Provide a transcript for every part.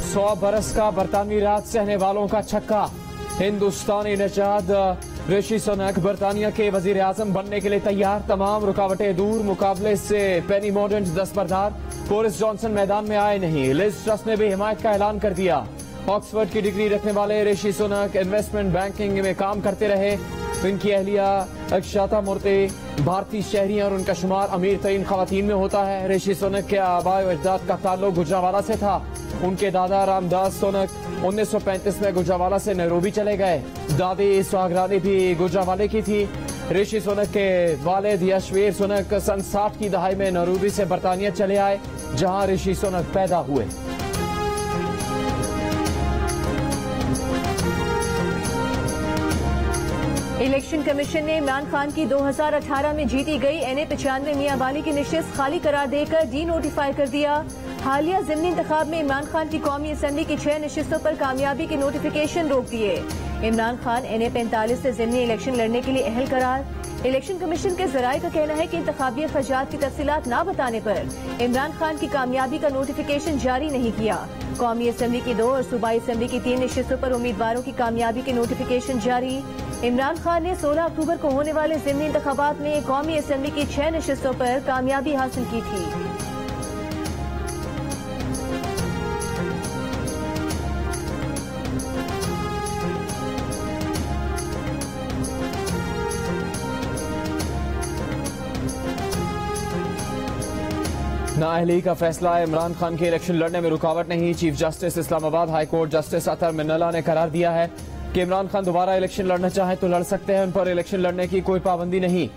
100 बरस का बरतानवी राज सहने वालों का छक्का। हिंदुस्तानी नजाद ऋषि सुनक बरतानिया के वजीर आजम बनने के लिए तैयार। तमाम रुकावटें दूर। मुकाबले से पेनी मोर्डेंट दस्तबरदार। बोरिस जॉनसन मैदान में आए नहीं। लिज ट्रस ने भी हिमायत का ऐलान कर दिया। ऑक्सफोर्ड की डिग्री रखने वाले ऋषि सुनक इन्वेस्टमेंट बैंकिंग में काम करते रहे। इनकी अहलिया अक्षता मूर्ति भारतीय शहरी और उनका शुमार अमीर तरीन खवातीन में होता है। ऋषि सुनक के आबाए व अजदाद का ताल्लुक गुजरावाला से था। उनके दादा रामदास सुनक 1935 में गुजरावाला से नैरोबी चले गए। दादी सुहागरानी भी गुजरावाले की थी। ऋषि सुनक के वालिद यशवीर सुनक सन 60 की दहाई में नैरोबी से बरतानिया चले आए, जहां ऋषि सुनक पैदा हुए। इलेक्शन कमीशन ने इमरान खान की 2018 में जीती गई NA-95 मियां वाली की निशिस्त खाली करार देकर डी नोटिफाई कर दिया। हालिया ज़िमनी इंतखाब में इमरान खान की कौमी असम्बली की 6 नशिस्तों पर कामयाबी के नोटिफिकेशन रोक दिए। इमरान खान NA-45 से ज़िमनी इलेक्शन लड़ने के लिए अहल करार। इलेक्शन कमीशन के जराये का कहना है कि इंतखाबी अखराजात की तफसीलात न बताने पर इमरान खान की कामयाबी का नोटिफिकेशन जारी नहीं किया। कौमी असम्बली की 2 और सूबाई असम्बली की 3 नशिस्तों पर उम्मीदवारों की कामयाबी के नोटिफिकेशन जारी। इमरान खान ने 16 अक्टूबर को होने वाले ज़िमनी इंतखाबात में कौमी असम्बली की 6 नशिस्तों पर कामयाबी हासिल की थी। नाअहली का फैसला इमरान खान के इलेक्शन लड़ने में रुकावट नहीं। Chief justice Islamabad high court justice Athar Minallah ने करार दिया है कि इमरान खान दोबारा इलेक्शन लड़ना चाहे तो लड़ सकते हैं। उन पर इलेक्शन लड़ने की कोई पाबंदी नहीं।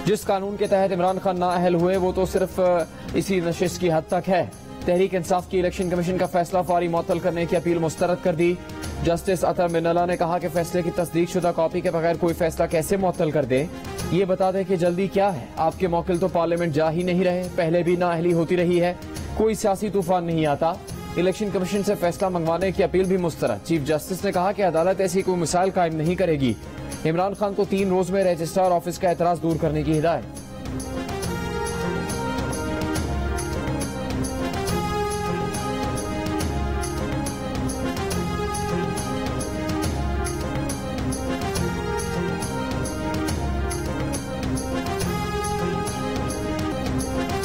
जिस कानून के तहत इमरान खान नाअहल हुए वो तो सिर्फ इसी नशिस्त की हद तक है। तहरीक इंसाफ की इलेक्शन कमीशन का फैसला फौरी मुअत्तल करने की अपील मुस्तरद कर दी। जस्टिस अतर मिन्नल्ला ने कहा कि फैसले की तस्दीक शुदा कॉपी के बगैर कोई फैसला कैसे मुअत्तल कर दे। ये बता दें कि जल्दी क्या है। आपके मौकिल तो पार्लियामेंट जा ही नहीं रहे। पहले भी नाअहली होती रही है। कोई सियासी तूफान नहीं आता। इलेक्शन कमीशन से फैसला मंगवाने की अपील भी मुस्तरद। चीफ जस्टिस ने कहा कि अदालत ऐसी कोई मिसाल कायम नहीं करेगी। इमरान खान को 3 रोज में रजिस्ट्रार ऑफिस का एतराज दूर करने की हिदायत।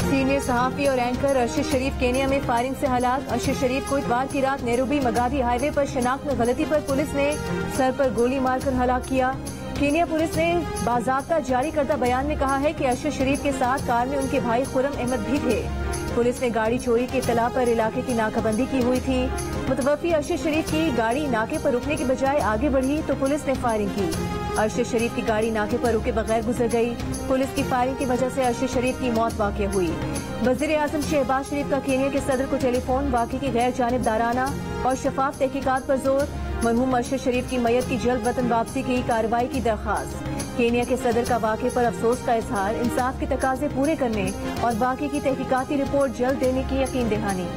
सीनियर सहाफी और एंकर अरशद शरीफ केनिया में फायरिंग से हलाक। अरशद शरीफ को इतवार की रात नैरोबी मगादी हाईवे पर शनाख्त में गलती पर पुलिस ने सर पर गोली मारकर हलाक किया। केनिया पुलिस ने बाज़ाब्ता जारी करदा बयान में कहा है कि अरशद शरीफ के साथ कार में उनके भाई खुर्रम अहमद भी थे। पुलिस ने गाड़ी चोरी की इत्तला पर इलाके की नाकाबंदी की हुई थी। मुतवफ़ी अरशद शरीफ की गाड़ी नाके पर रुकने की बजाय आगे बढ़ी तो पुलिस ने फायरिंग की। अरशद शरीफ की गाड़ी नाके पर रुके बगैर गुजर गई। पुलिस की फायरिंग की वजह से अरशद शरीफ की मौत वाक़ हुई। वज़ीर आज़म शहबाज शरीफ का केनिया के सदर को टेलीफोन वाक़े की गैर जानिबदाराना और शफाफ तहकीकात पर जोर। मरहूम अरशद शरीफ की मैयत की जल्द वतन वापसी की कार्रवाई की दरख्वास्त। केनिया के सदर का वाक़े पर अफसोस का इजहार। इंसाफ के तकाजे पूरे करने और वाक़े की तहकीकाती रिपोर्ट जल्द देने की यकीन दहानी।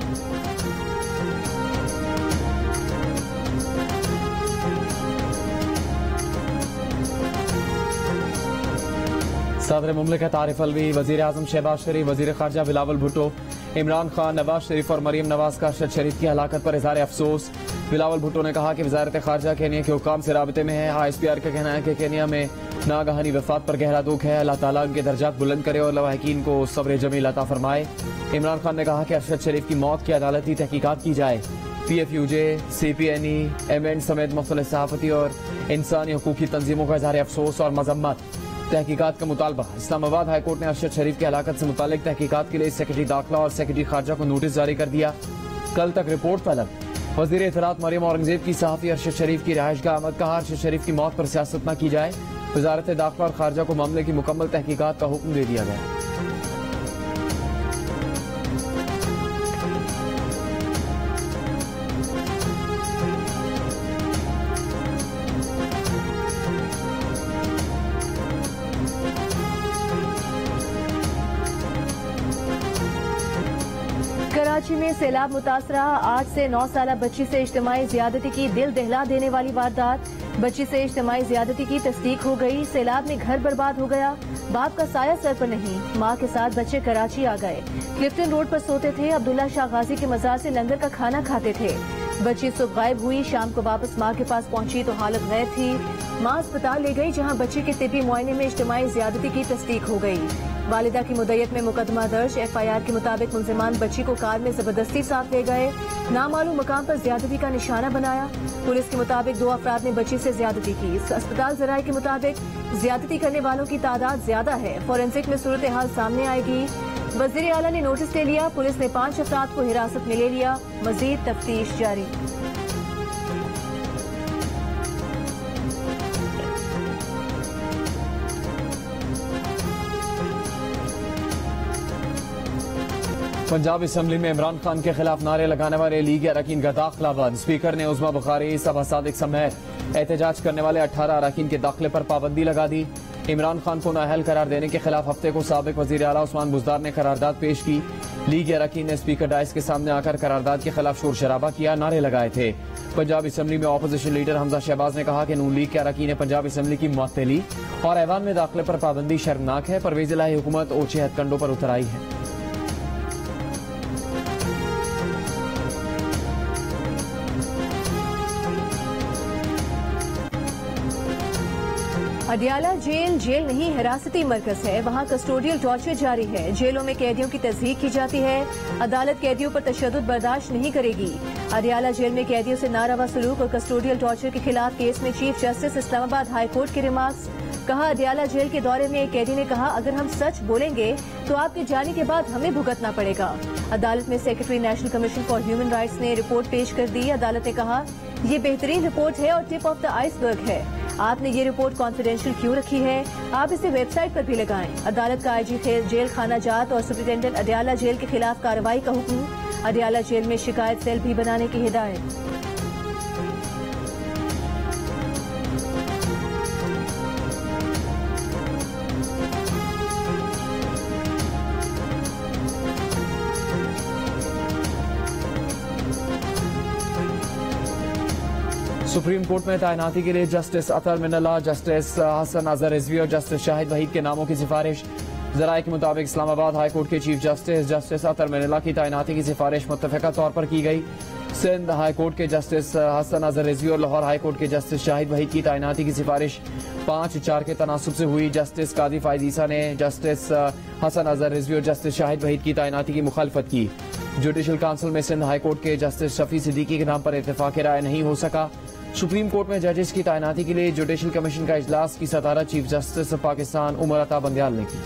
सदर मुमलिकत आरिफ अलवी, वजीर आजम शहबाज शरीफ, वजीर खारजा बिलावल भुट्टो, इमरान खान, नवाज शरीफ और मरीम नवाज का अरशद शरीफ की हलाकत पर इज़हार अफसोस। बिलावल भुट्टो ने कहा कि वजारत खारजा केनिया के हुक्काम से राबते में है। ISPR का कहना है कि केनिया में नागहानी वफात पर गहरा दुख है। अल्लाह ताला उनके दर्जात बुलंद करे और लवाहिकीन को सब्र जमील अता फरमाए। इमरान खान ने कहा कि अरशद शरीफ की मौत की अदालती तहकीकात की जाए। PFUJ, CPNE, MN समेत मुख्तलिफ सहाफती और इंसानी हकूक की तंजीमों का इज़हार अफसोस और मजम्मत। तहकीकात का मुतालबा। इस्लामाबाद हाई कोर्ट ने अरशद शरीफ की हलाकत से मुतालिक तहकीकात के लिए सेक्रेटरी दाखिला और सेक्रेटरी खारजा को नोटिस जारी कर दिया। कल तक रिपोर्ट तलब। वज़ीर इत्तलात मरियम औरंगजेब की सहाफ़ी अरशद शरीफ की रिहाइश का आमद। कहा अरशद शरीफ की मौत पर सियासत न की जाए। वजारत दाखिला और खारजा को मामले की मुकम्मल तहकीकात का हुक्म दे दिया गया। कराची में सैलाब मुतासरा 8 से 9 साल बच्ची से इज्तिमाई ज्यादती की दिल दहला देने वाली वारदात। बच्ची से इज्तिमाई ज्यादती की तस्दीक हो गई। सैलाब में घर बर्बाद हो गया। बाप का साया सर पर नहीं। माँ के साथ बच्चे कराची आ गए। क्लिफ्टन रोड पर सोते थे। अब्दुल्ला शाह गाजी के मजार से लंगर का खाना खाते थे। बच्ची सुबह गायब हुई, शाम को वापस मां के पास पहुंची तो हालत गैर थी। मां अस्पताल ले गई जहां बच्ची के तिब्बी मुआयने में इज्तिमाई ज्यादती की तस्दीक हो गई। वालिदा की मुद्दत में मुकदमा दर्ज। FIR के मुताबिक मुलजिमान बच्ची को कार में जबरदस्ती साथ ले गए, नामालूम मकाम पर ज्यादती का निशाना बनाया। पुलिस के मुताबिक 2 अफराद ने बच्ची से ज्यादती की। अस्पताल जराये के मुताबिक ज्यादती करने वालों की तादाद ज्यादा है। फोरेंसिक में सूरत हाल सामने आएगी। वजीर आला ने नोटिस ले लिया। पुलिस ने 5 अफराद को हिरासत में ले लिया। मजीद तफ्तीश जारी। पंजाब असम्बली में इमरान खान के खिलाफ नारे लगाने वाले लीग अरकान का दाखिला बंद। स्पीकर ने उस्मा बुखारी, सबा सादिक समेत एहतजाज करने वाले 18 अरकान के दाखिले पर पाबंदी लगा दी। इमरान खान को नाअहल करार देने के खिलाफ हफ्ते को साबिक वजीर आला उस्मान बुज़दार ने करारदाद पेश की। लीग अरकान ने स्पीकर डाइस के सामने आकर करारदाद के खिलाफ शोर शराबा किया, नारे लगाए थे। पंजाब असम्बली में अपोजिशन लीडर हमजा शहबाज ने कहा कि नून लीग के अरकान ने पंजाब असम्बली की मुअत्तली और ऐवान में दाखिले पर पाबंदी शर्मनाक है। परवेज़ इलाही हुकूमत ओछे हथकंडों पर उतर आई है। अडियाला जेल नहीं हिरासती मरकज है, वहाँ कस्टोडियल टॉर्चर जारी है। जेलों में कैदियों की तस्दीक की जाती है। अदालत कैदियों पर तशद्दुद बर्दाश्त नहीं करेगी। अडियाला जेल में कैदियों से नारवा सलूक और कस्टोडियल टॉर्चर के खिलाफ केस में chief justice Islamabad high court के रिमार्क्स। कहा, अडियाला जेल के दौरे में एक कैदी ने कहा, अगर हम सच बोलेंगे तो आपके जाने के बाद हमें भुगतना पड़ेगा। अदालत में secretary national commission for human rights ने रिपोर्ट पेश कर दी। अदालत ने कहा, ये बेहतरीन रिपोर्ट है और टिप ऑफ द आइसबर्ग है। आपने ये रिपोर्ट कॉन्फिडेंशियल क्यों रखी है? आप इसे वेबसाइट पर भी लगाएं। अदालत का IG जेल खाना जात और सुप्रिंटेंडेंट अडियाला जेल के खिलाफ कार्रवाई का हुक्म। अडियाला जेल में शिकायत सेल भी बनाने की हिदायत। सुप्रीम कोर्ट में तैनाती के लिए जस्टिस अतर मिनल्ला, जस्टिस हसन अजहर रिजवी और जस्टिस शाहिद वहीद के नामों की सिफारिश। जराये के मुताबिक इस्लामाबाद हाई कोर्ट के चीफ जस्टिस जस्टिस अतर मिनल्ला की तैनाती की सिफारिश मुत्तफिका तौर पर की गई। सिंध हाई कोर्ट के जस्टिस हसन अजहर रिजवी और लाहौर हाई कोर्ट के जस्टिस शाहिद वहीद की तैनाती की सिफारिश 5-4 के तनासुब से हुई। जस्टिस कादी फायज ईसा ने जस्टिस हसन अजहर रिजवी और जस्टिस शाहिद वहीद की तैनाती की मुखालफत की। जुडिशल काउंसिल में सिंध हाई कोर्ट के जस्टिस शफी सिद्दीकी के नाम पर इत्तेफाक राय नहीं हो सका। सुप्रीम कोर्ट में जजेस की तैनाती के लिए जुडिशल कमीशन का इजलास की सदारत चीफ जस्टिस पाकिस्तान उमर अता बंदियाल ने की।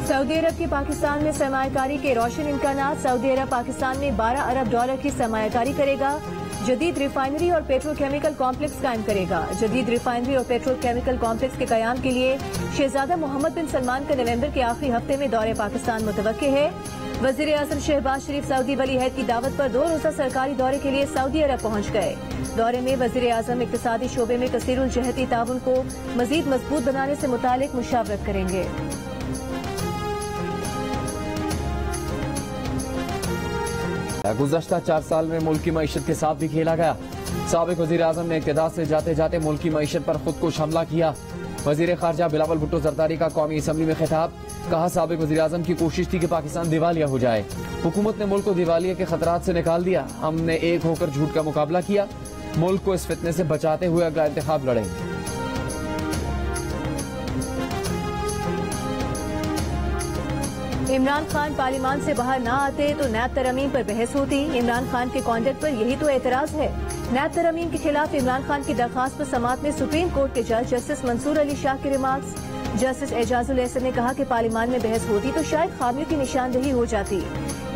सऊदी अरब की पाकिस्तान में सरमायाकारी के रोशन इम्कानात। सऊदी अरब पाकिस्तान में $12 अरब की सरमायाकारी करेगा। जदीद रिफाइनरी और पेट्रोकेमिकल कॉम्प्लेक्स कायम करेगा। जदीद रिफाइनरी और पेट्रोकेमिकल कॉम्प्लेक्स के कयाम के लिए शहजादा मोहम्मद बिन सलमान का नवंबर के आखिरी हफ्ते में दौरे पाकिस्तान मुतवक्किल है। वजीर आजम शहबाज शरीफ सऊदी वली अहद की दावत पर 2 रोजा सरकारी दौरे के लिए सऊदी अरब पहुंच गए। दौरे में वजीर आजम इक्तिसादी शोबे में कसीरुल जहती ताउन को मजीद मजबूत बनाने से मुतालिक मुशावरत करेंगे। गुज़श्ता 4 साल में मुल्क की मईशत के साथ भी खेला गया। साबिक वज़ीर आज़म ने इक़्तिदार से जाते जाते मुल्क की मईशत पर खुदकुश हमला किया। वज़ीर ख़ारजा बिलावल भुट्टो ज़रदारी का कौमी असम्बली में खिताब। कहा, साबिक वज़ीर आज़म की कोशिश थी कि पाकिस्तान दिवालिया हो जाए। हुकूमत ने मुल्क को दिवालिया के खतरात से निकाल दिया। हमने एक होकर झूठ का मुकाबला किया। मुल्क को इस फितने से बचाते हुए अगला इंतखाब लड़ेंगे। इमरान खान पार्लियामान से बाहर ना आते तो नैब तरमीम पर बहस होती। इमरान खान के कॉन्डक्ट पर यही तो एतराज है। नैब तरमीम के खिलाफ इमरान खान की दरखास्त पर समाअत में सुप्रीम कोर्ट के जज जस्टिस मंसूर अली शाह के रिमार्क्स। जस्टिस एजाजुल एहसन ने कहा कि पार्लियामान में बहस होती तो शायद खामियों की निशानदेही हो जाती।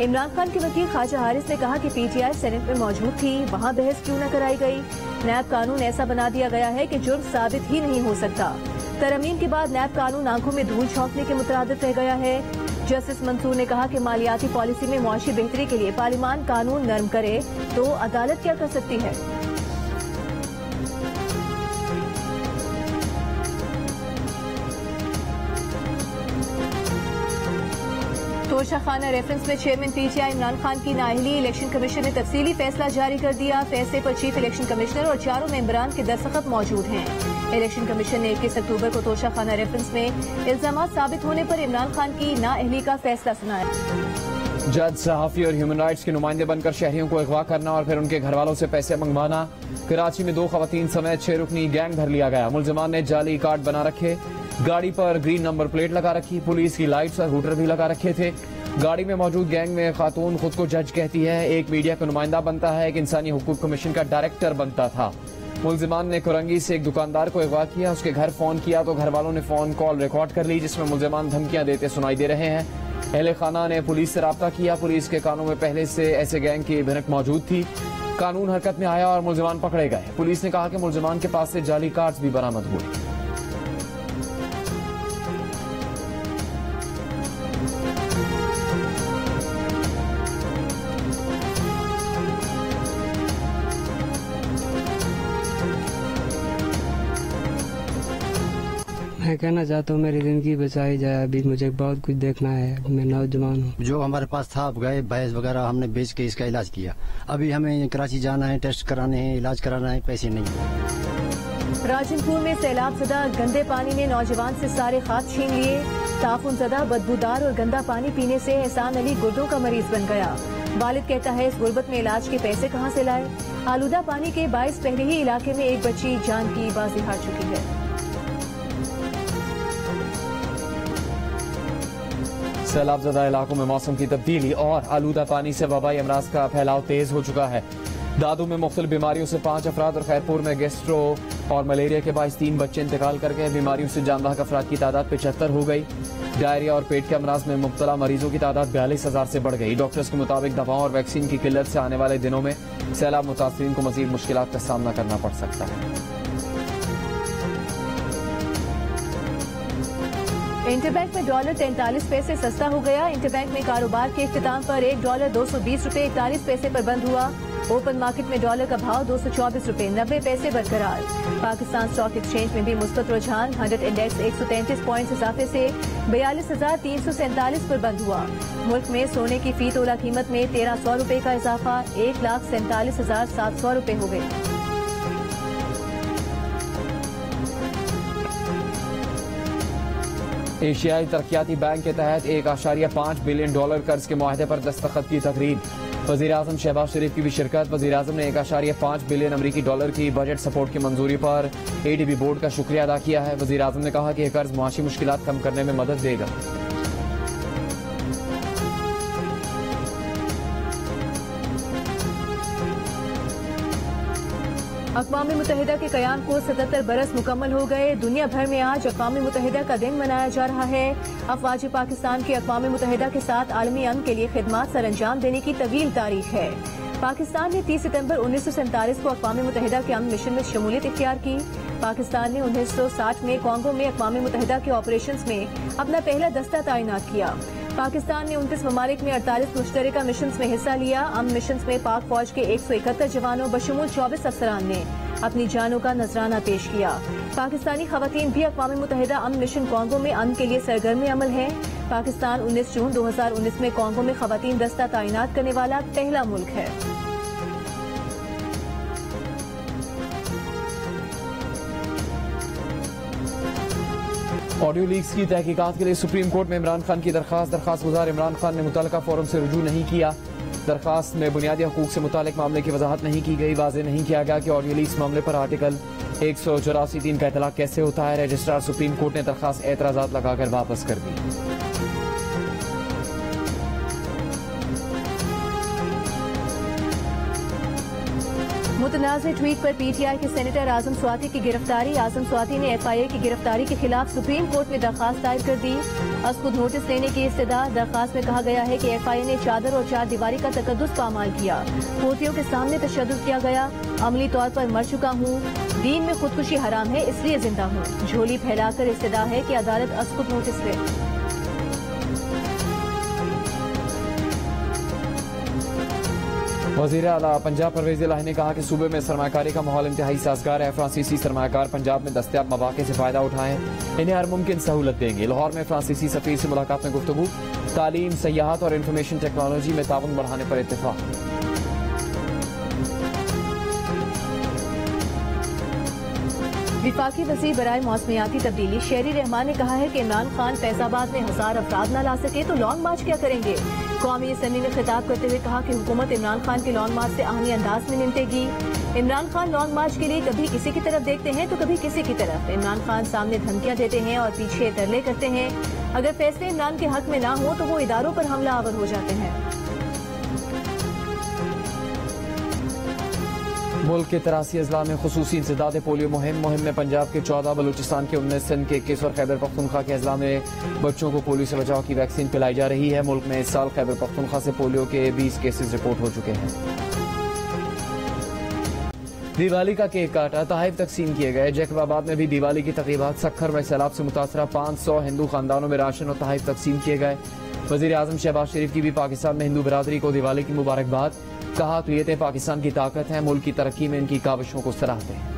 इमरान खान के वकील ख्वाजा हारिस ने कहा कि PTI सेनेट में मौजूद थी, वहाँ बहस क्यों न कराई गई। नैब कानून ऐसा बना दिया गया है कि जुर्म साबित ही नहीं हो सकता। तरमीम के बाद नैब कानून आंखों में धूल झोंकने के मुतरादिफ रह गया है। जस्टिस मंसूर ने कहा कि मालियाती पॉलिसी में मुआशी बेहतरी के लिए पार्लियामान कानून नरम करे तो अदालत क्या कर सकती है। तोशाखाना रेफरेंस में चेयरमैन PTI इमरान खान की नाअहली। इलेक्शन कमीशन ने तफसीली फैसला जारी कर दिया। फैसले पर चीफ इलेक्शन कमिश्नर और 4 मेंबरान के दस्तखत मौजूद हैं। इलेक्शन कमीशन ने 21 अक्टूबर को तोशाखाना रेफरेंस में इल्जाम साबित होने पर इमरान खान की नाअहली का फैसला सुनाया। जज, सहाफी और ह्यूमन राइट्स के नुमाइंदे बनकर शहरियों को अगवा करना और फिर उनके घर वालों से पैसे मंगवाना। कराची में 2 खवातीन समेत 6 रुकनी गैंग धर लिया गया। मुलजिमान ने जाली कार्ड बना रखे, गाड़ी पर ग्रीन नंबर प्लेट लगा रखी, पुलिस की लाइट्स और हूटर भी लगा रखे थे। गाड़ी में मौजूद गैंग में खातून खुद को जज कहती है, एक मीडिया का नुमाइंदा बनता है, एक इंसानी हुकूक कमीशन का डायरेक्टर बनता था। मुलजिमान ने कुरंगी से एक दुकानदार को अगवा किया, उसके घर फोन किया तो घर वालों ने फोन कॉल रिकॉर्ड कर ली जिसमें मुलजिमान धमकियां देते सुनाई दे रहे हैं। अहले खाना ने पुलिस से राब्ता किया। पुलिस के कानों में पहले से ऐसे गैंग की भनक मौजूद थी। कानून हरकत में आया और मुलजिमान पकड़े गए। पुलिस ने कहा कि मुलजिमान के पास से जाली कार्ड्स भी बरामद हुए। मैं कहना चाहता हूँ मेरी जिंदगी बचाई जाए। अभी मुझे बहुत कुछ देखना है, मैं नौजवान हूँ। जो हमारे पास था गए भैंस वगैरह हमने बेच के इसका इलाज किया। अभी हमें कराची जाना है, टेस्ट कराने हैं, इलाज कराना है, पैसे नहीं। राजनपुर में सैलाब ज़दा गंदे पानी ने नौजवान से सारे खाद छीन लिए। ताफुन ज़दा बदबूदार और गंदा पानी पीने से एहसान अली गुर्दों का मरीज बन गया। वालिद कहता है इस गुर्बत में इलाज के पैसे कहाँ से लाए। आलूदा पानी के बाइस पहले ही इलाके में एक बच्ची जान की बाजी हार चुकी है। सैलाबज़दा इलाकों में मौसम की तब्दीली और आलूदा पानी से वबाई अमराज का फैलाव तेज हो चुका है। दादू में मुख्तलिफ बीमारियों से 5 अफराद और खैरपुर में गैस्ट्रो और मलेरिया के बाइस 3 बच्चे इंतकाल कर गए। बीमारियों से जानबाहक अफराद की तादाद 75 हो गई। डायरिया और पेट के अमराज में मुब्तला मरीजों की तादाद 42,000 से बढ़ गई। डॉक्टर्स के मुताबिक दवाओं और वैक्सीन की किल्लत से आने वाले दिनों में सैलाब मुतासरीन को मजीद मुश्किलात का सामना करना पड़ सकता है। इंटरबैंक में डॉलर 43 पैसे सस्ता हो गया। इंटरबैंक में कारोबार के इख्तिताम पर $1 $220.41 पर बंद हुआ। ओपन मार्केट में डॉलर का भाव $224.90 बरकरार। पाकिस्तान स्टॉक एक्सचेंज में भी मुस्बत रुझान। 100 इंडेक्स 133 पॉइंट इजाफे से 42,347 पर बंद हुआ। मुल्क में सोने की फी तोला कीमत में 1,300 रुपए का इजाफा 1,47,700 रुपए हो गए। एशियाई तरक्याती बैंक के तहत $1.5 बिलियन कर्ज के मुआहदे पर दस्तखत की तकरीब। वज़ीर आज़म शहबाज शरीफ की भी शिरकत। वज़ीर आज़म ने $1.5 बिलियन अमरीकी डॉलर की बजट सपोर्ट की मंजूरी पर ADB बोर्ड का शुक्रिया अदा किया है। वज़ीर आज़म ने कहा कि यह कर्ज मुआशी मुश्किलात कम करने में मदद देगा। अक़वाम मुत्तहिदा के क़याम को 77 बरस मुकम्मल हो गए। दुनिया भर में आज अक़वाम मुत्तहिदा का दिन मनाया जा रहा है। अफ़वाज पाकिस्तान की अक़वाम मुत्तहिदा के साथ आलमी अमन के लिए खिदमात सर अंजाम देने की तवील तारीख है। पाकिस्तान ने 30 सितंबर 1947 को अक़वाम मुत्तहिदा के अमन मिशन में शमूलियत इख्तियार की। पाकिस्तान ने 1960 में कॉन्गो में अक़वाम मुत्तहिदा के ऑपरेशंस में अपना पहला दस्ता तैनात किया। पाकिस्तान ने 29 ममालिक में 48 मुश्तरका मिशन में हिस्सा लिया। अमन मिशन में पाक फौज के 171 जवानों बशमूल 24 अफसरान ने अपनी जानों का नजराना पेश किया। पाकिस्तानी खवातीन भी अक़वाम मुत्तहिदा अमन मिशन कॉन्गो में अमन के लिए सरगर्म अमल है। पाकिस्तान 19 जून 2019 में कॉन्गो में खवातीन दस्ता तैनात करने वाला पहला मुल्क है। ऑडियो लीक्स की तहकीकात के लिए सुप्रीम कोर्ट में इमरान खान की दरखास्त गुजार इमरान खान ने मुतल्लिका फोरम से रुजू नहीं किया। दरखास्त में बुनियादी हकूक से मुतालिक मामले की वजाहत नहीं की गई। वाज़ेह नहीं किया गया कि ऑडियो लीक्स मामले पर आर्टिकल 184(3) का इतलाक कैसे होता है। रजिस्ट्रार सुप्रीम कोर्ट ने दरखास्त एतराज़ात लगाकर वापस कर दी। मुतनाज़ ट्वीट पर PTI के सेनेटर आजम स्वाति की गिरफ्तारी। आजम स्वाति ने FIA की गिरफ्तारी के खिलाफ सुप्रीम कोर्ट में दरखास्त दायर कर दी। अब खुद नोटिस लेने की इस्तदा। दरखास्त में कहा गया है कि FIA ने चादर और 4 दीवारी का तकद्दुस पामाल किया। पोतियों के सामने तशद्दुद किया गया। अमली तौर पर मर चुका हूँ। दीन में खुदकुशी हराम है, इसलिए जिंदा हूँ। झोली फैलाकर इस्तदा है कि अदालत अब खुद नोटिस ले। वज़ीर आला पंजाब परवेज़ इलाही ने कहा कि सूबे में सरमाकारी का माहौल इंतहाई साजगार है। फ्रांसीसी सरमाकार पंजाब में दस्तयाब मौके से फायदा उठाएं, इन्हें हर मुमकिन सहूलत देंगे। लाहौर में फ्रांसीसी सफीर से मुलाकात में गुफ्तगू। तालीम, सयाहत और इंफॉर्मेशन टेक्नोलॉजी में ताउन बढ़ाने पर इत्तेफाक। विफाकी वज़ीर बराए मौसमियाती तब्दीली शेरी रहमान ने कहा है कि इमरान खान फैजाबाद में 1000 अफराद न ला सके तो लॉन्ग मार्च क्या करेंगे। कौमी असम्बली में खिताब करते हुए कहा कि हुकूमत इमरान खान के लॉन्ग मार्च से आहनी अंदाज में निपटेगी। इमरान खान लॉन्ग मार्च के लिए कभी किसी की तरफ देखते हैं तो कभी किसी की तरफ। इमरान खान सामने धमकियां देते हैं और पीछे तरले करते हैं। अगर फैसले इमरान के हक में ना हो तो वो इदारों पर हमला आवर हो जाते हैं। मुल्क के 83 अजला में खुसूसी इंसदाद पोलियो मुहिम में पंजाब के 14, बलूचिस्तान के 19, सिंध के 21 और खैबर पख्तूनख्वा के अजला में बच्चों को पोलियो से बचाव की वैक्सीन पिलाई जा रही है। मुल्क में इस साल खैबर पख्तूनख्वा से पोलियो के 20 केसेस रिपोर्ट हो चुके हैं। दिवाली का केक काटा, तोहफे तकसीम किए गए। जैकबाबाद में भी दिवाली की तकरीबात। सक्खर में सैलाब से मुतासरा 500 हिंदू खानदानों में राशन और तोहफे तकसीम किए गए। वजीर आजम शहबाज शरीफ की भी पाकिस्तान में हिंदू बिरादरी को दिवाली की मुबारकबाद। कहा अक़लियतें पाकिस्तान की ताकत है, मुल्क की तरक्की में इनकी काविशों को सराहते हैं।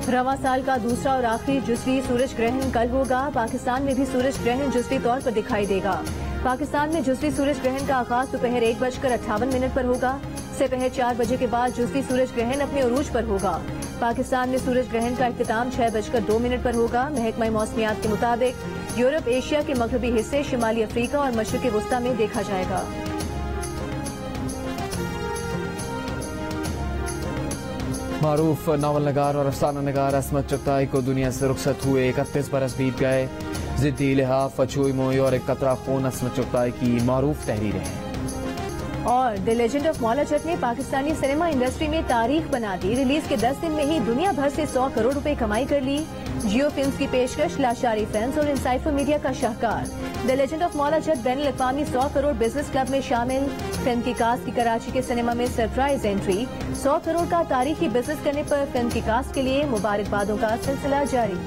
रवां साल का दूसरा और आखिरी जुज़वी सूरज ग्रहण कल होगा। पाकिस्तान में भी सूरज ग्रहण जुज़वी तौर पर दिखाई देगा। पाकिस्तान में जुज़वी सूरज ग्रहण का आगाज दोपहर 1:58 पर होगा। दोपहर 4 बजे के बाद जुज़वी सूरज ग्रहण अपने उरूज पर होगा। पाकिस्तान में सूरज ग्रहण का इख्तिताम 6:02 पर होगा। महकमा मौसमियात के मुताबिक यूरोप, एशिया के मगरबी हिस्से, शिमाली अफ्रीका और मशरिक़ वुस्ता में देखा जाएगा। मारूफ नावल नगार और अफसाना नगार असमत चगताई को दुनिया से रुखसत हुए। 31 बरस बीत गए। जिद्दी लिहाफ, फचोई मोई और एक कतरा खून असमत चगताई की मारूफ तहरीरें हैं। और the legend of Maula Jatt ने पाकिस्तानी सिनेमा इंडस्ट्री में तारीख बना दी। रिलीज के 10 दिन में ही दुनिया भर से 100 करोड़ रुपए कमाई कर ली। जियो फिल्म्स की पेशकश लाशारी फिल्म्स और इनसाइफर मीडिया का शाहकार। The legend of Maula Jatt बैनुल अक़वामी 100 crore business club में शामिल। फिल्म की कास्ट की कराची के सिनेमा में सरप्राइज एंट्री। 100 करोड़ का तारीखी बिजनेस करने पर फिल्म की कास्ट के लिए मुबारकबादों का सिलसिला जारी।